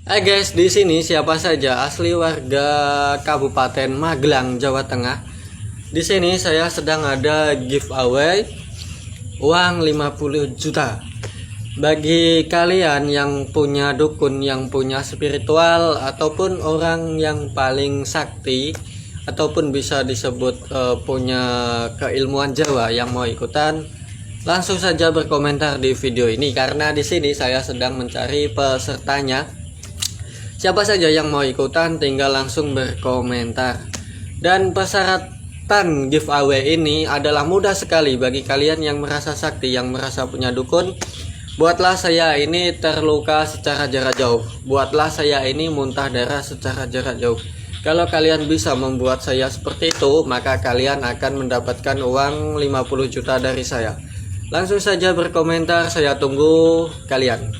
Hai guys, di sini siapa saja asli warga Kabupaten Magelang, Jawa Tengah. Di sini saya sedang ada giveaway uang 50 juta. Bagi kalian yang punya dukun, yang punya spiritual, ataupun orang yang paling sakti, ataupun bisa disebut punya keilmuan Jawa yang mau ikutan, langsung saja berkomentar di video ini karena di sini saya sedang mencari pesertanya. Siapa saja yang mau ikutan tinggal langsung berkomentar. Dan persyaratan giveaway ini adalah mudah sekali bagi kalian yang merasa sakti, yang merasa punya dukun. Buatlah saya ini terluka secara jarak jauh. Buatlah saya ini muntah darah secara jarak jauh. Kalau kalian bisa membuat saya seperti itu, maka kalian akan mendapatkan uang 50 juta dari saya. Langsung saja berkomentar, saya tunggu kalian.